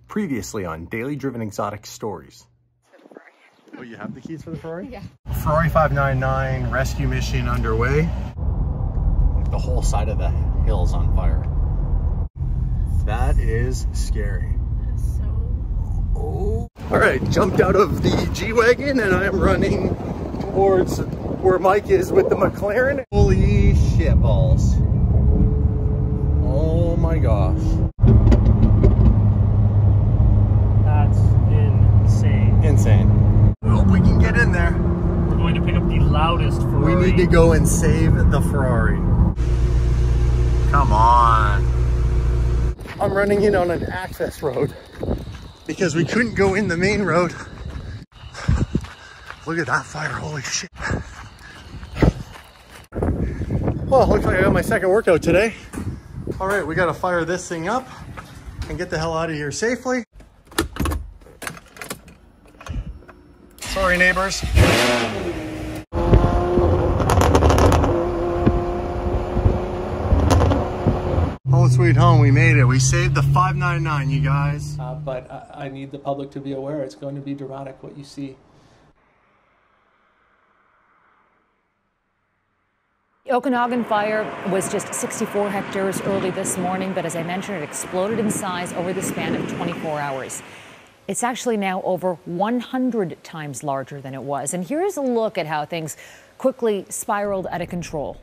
Previously on Daily Driven Exotic Stories. Oh, you have the keys for the Ferrari? Yeah. Ferrari 599 rescue mission underway. The whole side of the hill's on fire. That is scary. That is so... Oh. All right, jumped out of the G-Wagon and I'm running towards where Mike is with the McLaren. Holy shit balls. Oh my gosh. That's insane. Insane. I hope we can get in there. We're going to pick up the loudest Ferrari. We need to go and save the Ferrari. Come on. I'm running in on an access road because we couldn't go in the main road. Look at that fire, holy shit. Well, looks like I got my second workout today. All right, we gotta fire this thing up and get the hell out of here safely. Sorry, neighbors. Home sweet home, we made it. We saved the 599, you guys. But I need the public to be aware it's going to be dramatic what you see. The Okanagan fire was just 64 hectares early this morning, but as I mentioned, it exploded in size over the span of 24 hours. It's actually now over 100 times larger than it was. And here's a look at how things quickly spiraled out of control.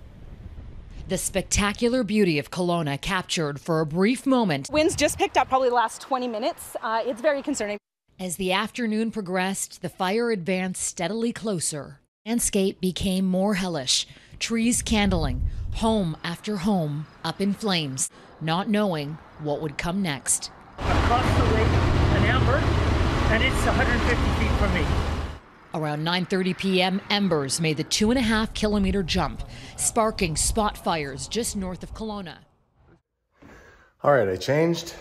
The spectacular beauty of Kelowna captured for a brief moment. Winds just picked up probably the last 20 minutes. It's very concerning. As the afternoon progressed, the fire advanced steadily closer. Landscape became more hellish. Trees candling, home after home up in flames, not knowing what would come next. Across the lake, an amber, and it's 150 feet from me. Around 9:30 p.m., embers made the 2.5-kilometer jump, sparking spot fires just north of Kelowna. All right, I changed.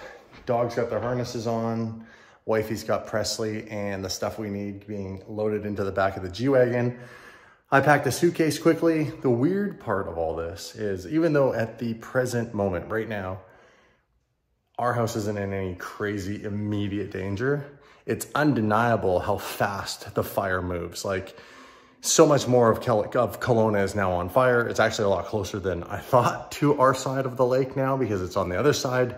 Dogs got their harnesses on. Wifey's got Presley and the stuff we need being loaded into the back of the G-Wagon. I packed a suitcase quickly. The weird part of all this is, even though at the present moment, right now, our house isn't in any crazy immediate danger, it's undeniable how fast the fire moves. Like, so much more of Kelowna is now on fire. It's actually a lot closer than I thought to our side of the lake now because it's on the other side,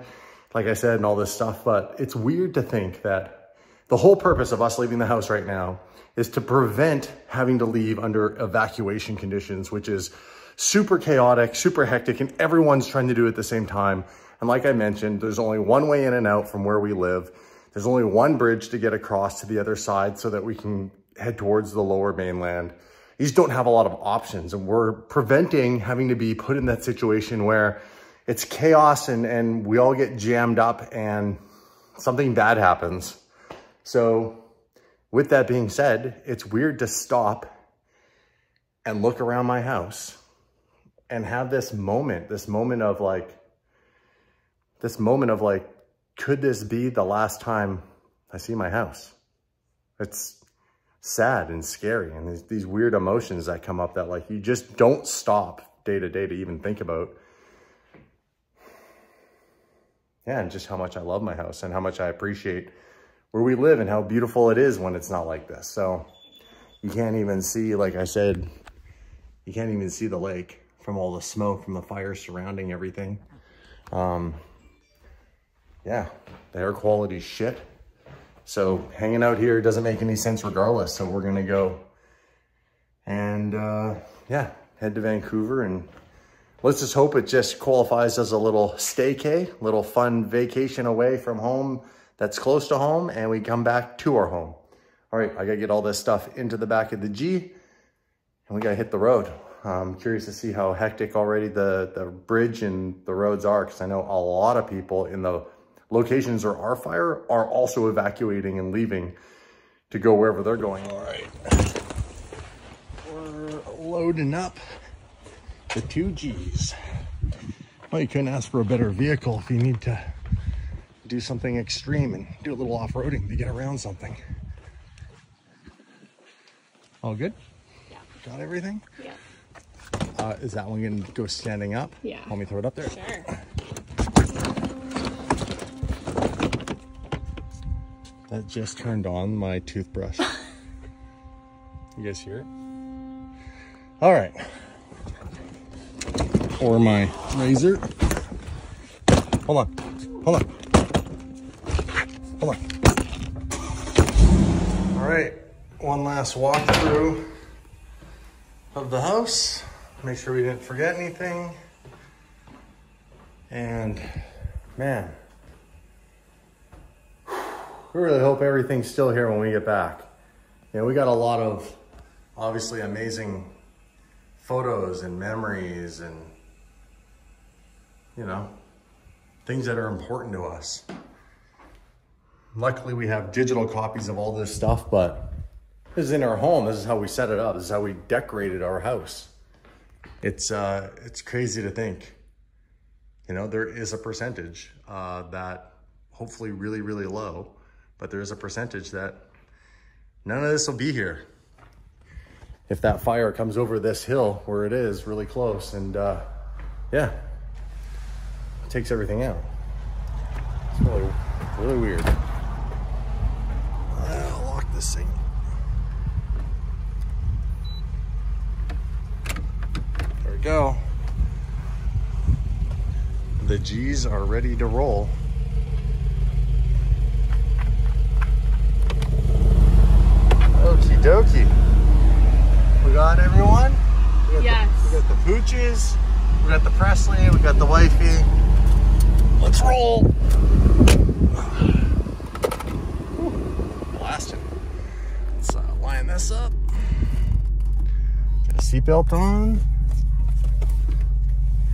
like I said, and all this stuff. But it's weird to think that the whole purpose of us leaving the house right now is to prevent having to leave under evacuation conditions, which is super chaotic, super hectic, and everyone's trying to do it at the same time. And like I mentioned, there's only one way in and out from where we live. There's only one bridge to get across to the other side so that we can head towards the lower mainland. You just don't have a lot of options, and we're preventing having to be put in that situation where it's chaos and we all get jammed up and something bad happens. So with that being said, it's weird to stop and look around my house and have this moment of like, could this be the last time I see my house? It's sad and scary, and these weird emotions that come up that like you just don't stop day to day to even think about. Yeah, and just how much I love my house and how much I appreciate where we live and how beautiful it is when it's not like this. So you can't even see, like I said, you can't even see the lake from all the smoke from the fire surrounding everything. Yeah, the air quality's shit. So hanging out here doesn't make any sense regardless. So we're gonna go and yeah, head to Vancouver, and let's just hope it just qualifies as a little staycay, little fun vacation away from home that's close to home, and we come back to our home. All right, I gotta get all this stuff into the back of the G, and we gotta hit the road. I'm curious to see how hectic already the bridge and the roads are, because I know a lot of people in the locations where our fire are also evacuating and leaving to go wherever they're going. All right, we're loading up the 2 Gs. Well, you couldn't ask for a better vehicle if you need to do something extreme and do a little off-roading to get around something. All good? Yeah. Got everything? Yeah. Is that one gonna go standing up? Yeah. Want me to throw it up there? Sure. That just turned on my toothbrush. You guys hear it? All right. Or my razor. Hold on. Hold on. Hold on. All right. One last walkthrough of the house. Make sure we didn't forget anything. And man, we really hope everything's still here when we get back. You know, we got a lot of obviously amazing photos and memories and, you know, things that are important to us. Luckily, we have digital copies of all this stuff, but this is in our home. This is how we set it up. This is how we decorated our house. It's crazy to think, you know, there is a percentage that hopefully really, really low, but there is a percentage that none of this will be here if that fire comes over this hill where it is really close and yeah, it takes everything out. It's really, really weird. I'll lock this thing. There we go. The G's are ready to roll. Okie dokie. We got everyone? Yes. We got the pooches, we got the Presley, we got the wifey. Let's roll. Blasted. Let's line this up. Get a seatbelt on.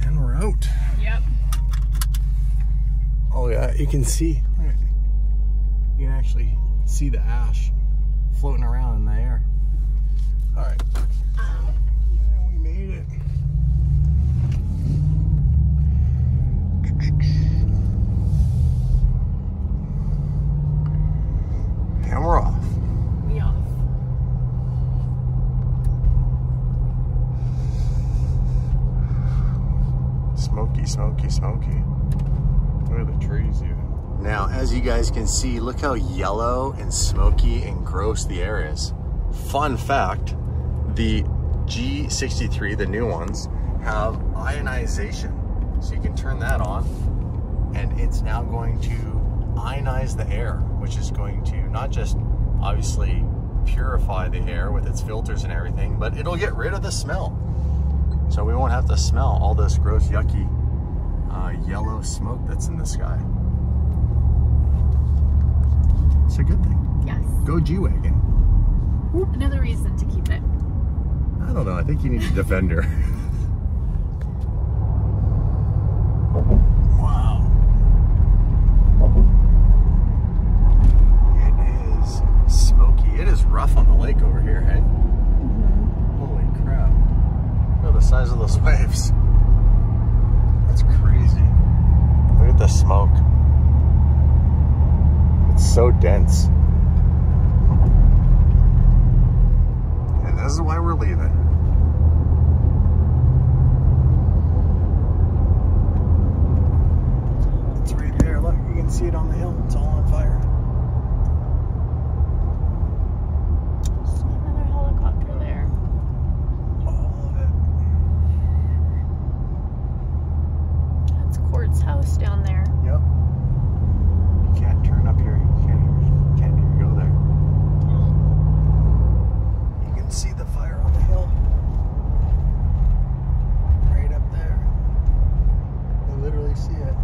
And we're out. Yep. Oh yeah, you can see. You can actually see the ash floating around in the air. All right. And we made it. And we're off. We off. Smoky, smoky, smoky. Look at the trees even. Now, as you guys can see, look how yellow and smoky and gross the air is. Fun fact, the G63, the new ones, have ionization. So you can turn that on and it's now going to ionize the air, which is going to not just obviously purify the air with its filters and everything, but it'll get rid of the smell. So we won't have to smell all this gross, yucky, yellow smoke that's in the sky. It's a good thing. Yes. Go G-Wagon. Another reason to keep it. I don't know, I think you need a Defender. Wow. It is smoky. It is rough on the lake over here, hey? Holy crap. Look at the size of those waves. That's crazy. Look at the smoke. It's so dense. And this is why we're leaving. It's right there. Look, you can see it on the hill. It's all on fire. See another helicopter there. All of it. That's Court's house down there. Yep. You can't turn up here. You can't even go there. You can see the fire on the hill. Right up there. You literally see it.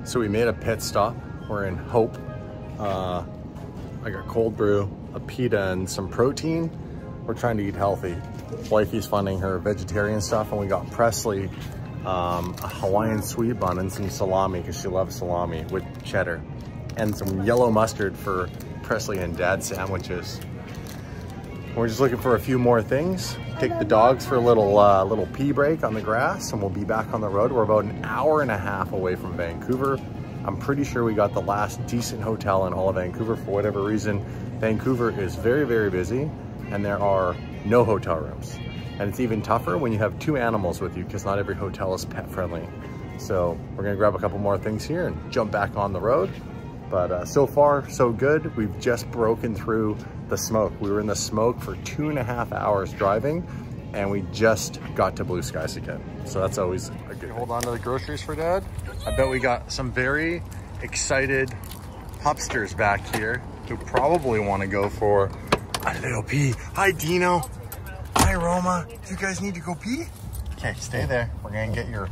So we made a pit stop. We're in Hope. I got cold brew, a pita, and some protein. We're trying to eat healthy. Wifey's funding her vegetarian stuff, and we got Presley a Hawaiian sweet bun and some salami because she loves salami with cheddar, and some yellow mustard for Presley and Dad's sandwiches. We're just looking for a few more things. Take the dogs for a little pee break on the grass, and we'll be back on the road. We're about an hour and a half away from Vancouver. I'm pretty sure we got the last decent hotel in all of Vancouver. For whatever reason, Vancouver is very, very busy, and there are no hotel rooms. And it's even tougher when you have 2 animals with you because not every hotel is pet friendly. So we're gonna grab a couple more things here and jump back on the road. But so far, so good. We've just broken through the smoke. We were in the smoke for 2.5 hours driving, and we just got to blue skies again. So that's always a good. Hold on to the groceries for Dad. I bet we got some very excited pupsters back here who probably want to go for a little pee. Hi, Dino. Hi, Roma. You guys need to go pee? Okay, stay there. We're gonna get your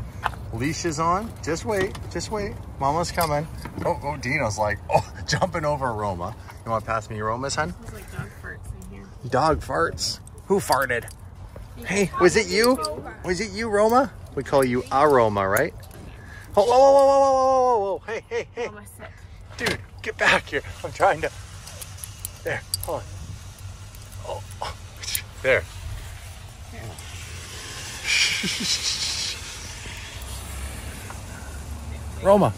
leashes on. Just wait, just wait. Mama's coming. Oh, Dino's like, jumping over Roma. You want to pass me Roma's, hun? There's like dog farts in here. Dog farts? Who farted? Hey, was it you? Was it you, Roma? We call you Aroma, right? Oh, whoa. Hey. Mama, sit. Dude, get back here. I'm trying to. There, hold on. Oh. There. Roma,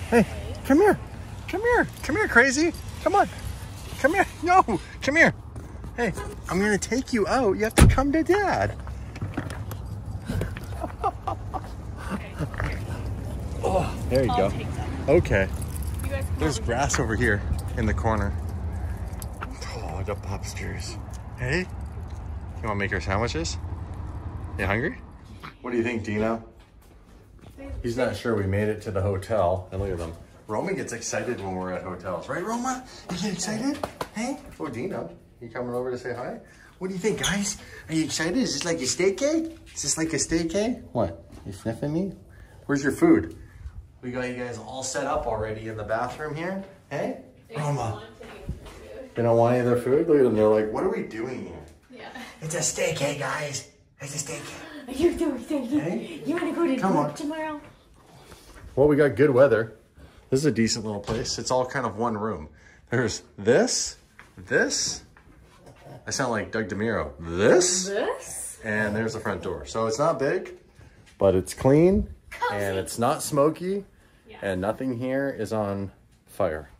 hey, come here, crazy. Come on, come here. No, come here. Hey, I'm gonna take you out. You have to come to Dad. Oh, there you go. Okay. There's grass over here in the corner. Oh, the pupsters. Hey, you wanna make our sandwiches? You hungry? What do you think, Dino? He's not sure we made it to the hotel. And look at them. Roma gets excited when we're at hotels. Right, Roma? You get excited? Hey? Oh, Dino, you coming over to say hi? What do you think, guys? Are you excited? Is this like a steak cake? Is this like a steak cake? What? You sniffing me? Where's your food? We got you guys all set up already in the bathroom here. Hey? Roma. They don't want any of their food? Look at them. They're like, what are we doing here? Yeah. It's a steak cake, guys. It's a steak cake. You're doing steak. Hey? You want to go to work tomorrow? Well, we got good weather. This is a decent little place. It's all kind of one room. There's this. I sound like Doug DeMuro. This. And there's the front door. So it's not big, but it's clean and it's not smoky and nothing here is on fire.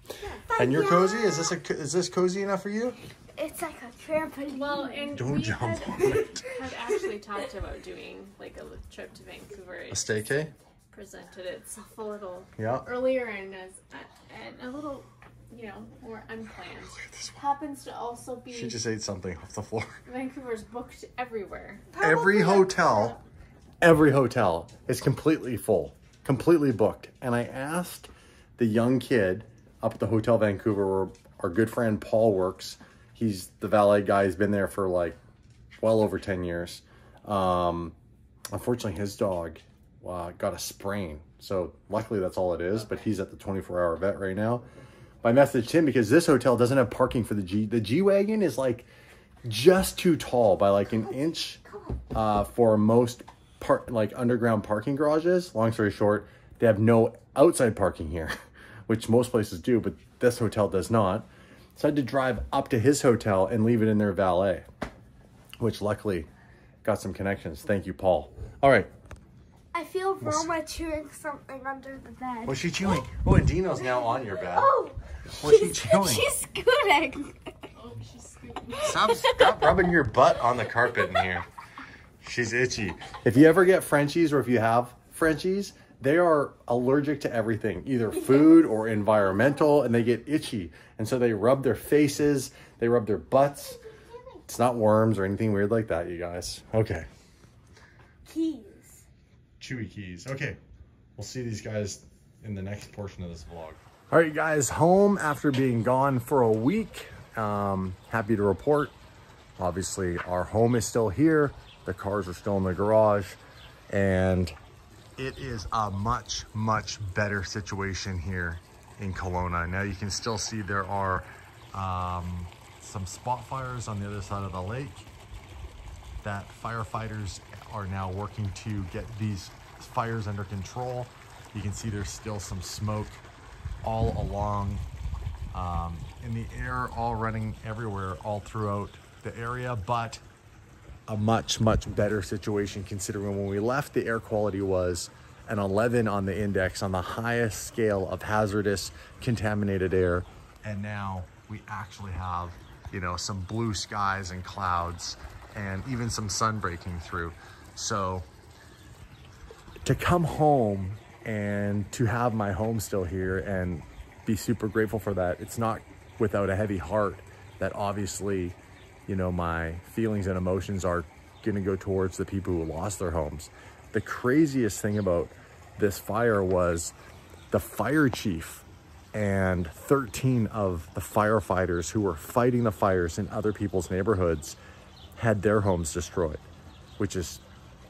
And you're cozy? Is this cozy enough for you? It's like a trampoline. Well, and Don't jump on it. I've actually talked about doing like a trip to Vancouver. A staycay? Presented itself a little Yeah. earlier and a little, more unplanned. Happens to also be. She just ate something off the floor. Vancouver's booked everywhere. Every hotel is completely full, completely booked. And I asked the young kid up at the Hotel Vancouver where our good friend Paul works. He's the valet guy. He's been there for like well over 10 years. Unfortunately, his dog got a sprain. So luckily that's all it is, but he's at the 24-hour vet right now. I messaged him because this hotel doesn't have parking for the G. The G-Wagon is like just too tall by like an inch for most underground parking garages. Long story short, they have no outside parking here, which most places do, but this hotel does not. So I had to drive up to his hotel and leave it in their valet, which luckily got some connections. Thank you, Paul. All right. I feel Roma chewing something under the bed. What's she chewing? Oh, and Dino's now on your bed. Oh! What's she chewing? She's scooting. Oh, she's scooting. Stop rubbing your butt on the carpet in here. She's itchy. If you ever get Frenchies or if you have Frenchies, they are allergic to everything, either food or environmental, and they get itchy. And so they rub their faces, they rub their butts. It's not worms or anything weird like that, you guys. Okay. Keys. Chewy keys. Okay. We'll see these guys in the next portion of this vlog. All right, guys, home after being gone for a week. Happy to report, obviously, our home is still here. The cars are still in the garage, and it is a much, much better situation here in Kelowna. Now you can still see there are some spot fires on the other side of the lake that firefighters are now working to get these fires under control. You can see there's still some smoke all along in the air, all running everywhere, all throughout the area, but a much, much better situation considering when we left, the air quality was an 11 on the index on the highest scale of hazardous contaminated air. And now we actually have, some blue skies and clouds and even some sun breaking through. So to come home and to have my home still here and be super grateful for that, it's not without a heavy heart that obviously, you know, my feelings and emotions are gonna go towards the people who lost their homes. The craziest thing about this fire was the fire chief and 13 of the firefighters who were fighting the fires in other people's neighborhoods had their homes destroyed, which is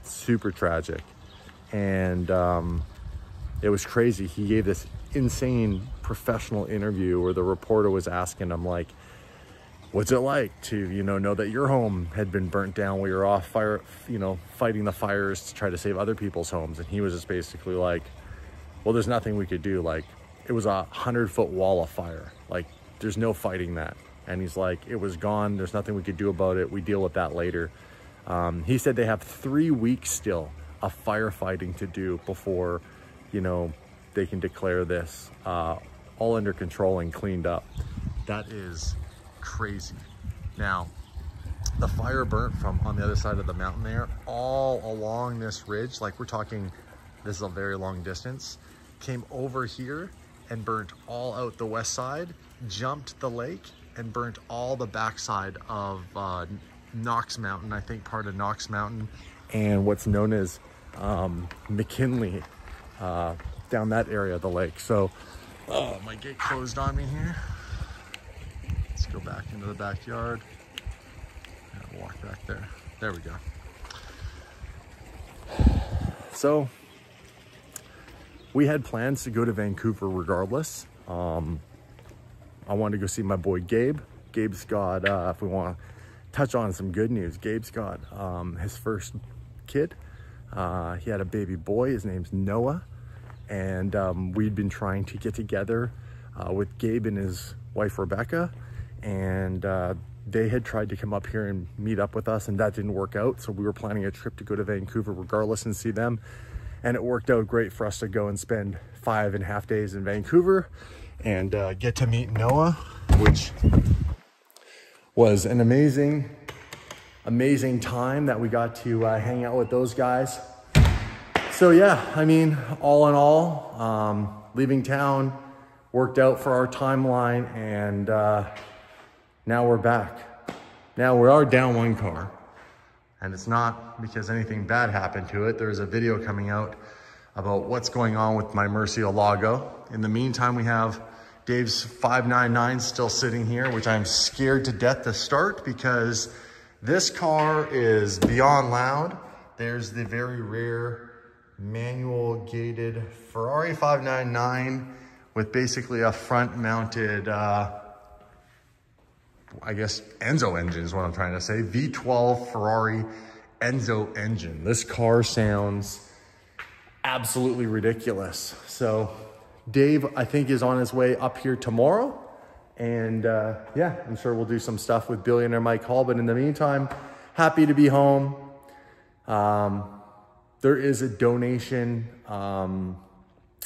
super tragic. And it was crazy. He gave this insane professional interview where the reporter was asking him, like, what's it like to, you know that your home had been burnt down while you're off fire, fighting the fires to try to save other people's homes? And he was just basically like, well, there's nothing we could do. Like, it was a 100-foot wall of fire. Like, there's no fighting that. And he's like, it was gone. There's nothing we could do about it. We deal with that later. He said they have 3 weeks still of firefighting to do before, they can declare this all under control and cleaned up. That is crazy. Now, the fire burnt from on the other side of the mountain there, all along this ridge. Like, we're talking, this is a very long distance, came over here and burnt all out the west side, jumped the lake and burnt all the backside of Knox Mountain, I think part of Knox Mountain, and what's known as McKinley, down that area of the lake. So, oh, my gate closed on me here. Let's go back into the backyard. And walk back there. There we go. So, we had plans to go to Vancouver regardless. I wanted to go see my boy Gabe. Gabe's got, if we want to touch on some good news, Gabe's got his first kid. He had a baby boy. His name's Noah. And we'd been trying to get together with Gabe and his wife Rebecca, and they had tried to come up here and meet up with us, and that didn't work out. So we were planning a trip to go to Vancouver regardless and see them, and it worked out great for us to go and spend 5.5 days in Vancouver and get to meet Noah, which was an amazing time that we got to hang out with those guys. So yeah, I mean, all in all, leaving town worked out for our timeline, and now we're back. Now we are down one car, and it's not because anything bad happened to it. There's a video coming out about what's going on with my Murcielago. In the meantime, we have Dave's 599 still sitting here, which I'm scared to death to start because this car is beyond loud. There's the very rare manual gated Ferrari 599 with basically a front mounted, I guess Enzo engine is what I'm trying to say. V12 Ferrari Enzo engine. This car sounds absolutely ridiculous. So Dave, I think, is on his way up here tomorrow. And yeah, I'm sure we'll do some stuff with billionaire Mike Hall. But in the meantime, happy to be home. There is a donation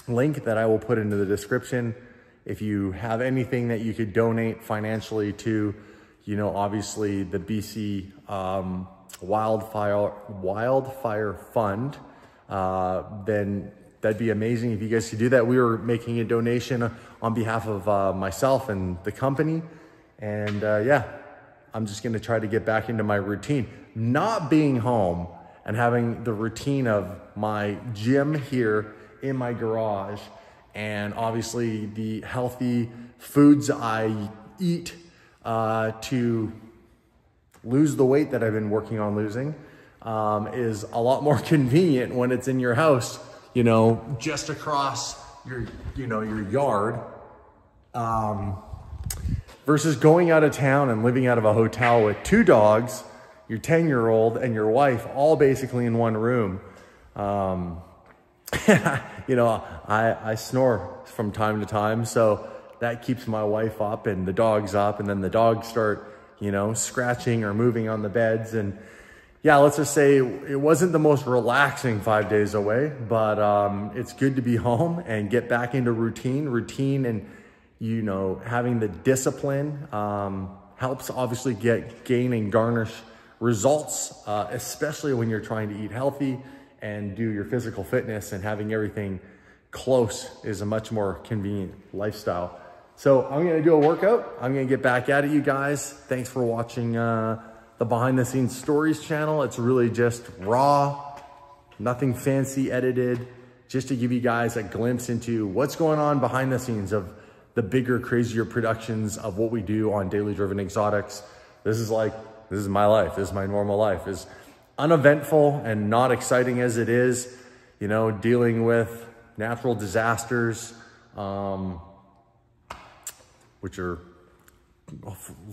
link that I will put into the description. If you have anything that you could donate financially to, obviously the BC Wildfire Fund, then that'd be amazing if you guys could do that. We were making a donation on behalf of myself and the company. And yeah, I'm just gonna try to get back into my routine. Not being home and having the routine of my gym here in my garage, and obviously the healthy foods I eat to lose the weight that I've been working on losing, is a lot more convenient when it's in your house, just across your yard, versus going out of town and living out of a hotel with 2 dogs, your 10-year-old and your wife all basically in one room. I snore from time to time, so that keeps my wife up and the dogs up, and then the dogs start, scratching or moving on the beds. And yeah, let's just say it wasn't the most relaxing 5 days away, but it's good to be home and get back into routine, and having the discipline helps obviously gain and garnish results, especially when you're trying to eat healthy and do your physical fitness, and having everything close is a much more convenient lifestyle. So I'm gonna do a workout. I'm gonna get back at it, you guys. Thanks for watching the Behind the Scenes Stories channel. It's really just raw, nothing fancy edited, just to give you guys a glimpse into what's going on behind the scenes of the bigger, crazier productions of what we do on Daily Driven Exotics. This is my life. This is my normal life. As uneventful and not exciting as it is, you know, dealing with natural disasters, which are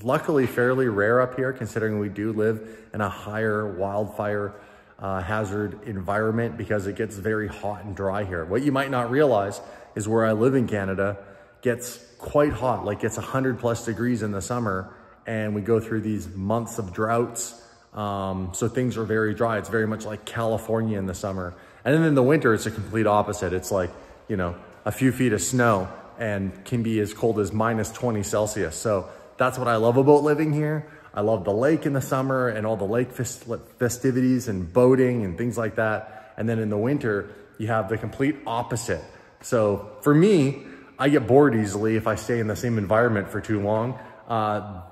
luckily fairly rare up here, considering we do live in a higher wildfire hazard environment, because it gets very hot and dry here. What you might not realize is where I live in Canada gets quite hot, like it's 100+ degrees in the summer, and we go through these months of droughts. So things are very dry. It's very much like California in the summer. And then in the winter, it's a complete opposite. It's like, you know, a few feet of snow and can be as cold as -20 Celsius. So that's what I love about living here. I love the lake in the summer and all the lake festivities and boating and things like that. And then in the winter, you have the complete opposite. So for me, I get bored easily if I stay in the same environment for too long.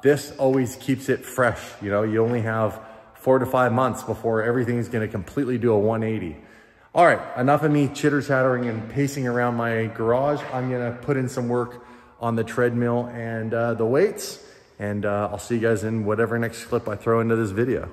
This always keeps it fresh. You know, you only have 4 to 5 months before everything's gonna completely do a 180. All right, enough of me chitter chattering and pacing around my garage. I'm gonna put in some work on the treadmill and the weights, and I'll see you guys in whatever next clip I throw into this video.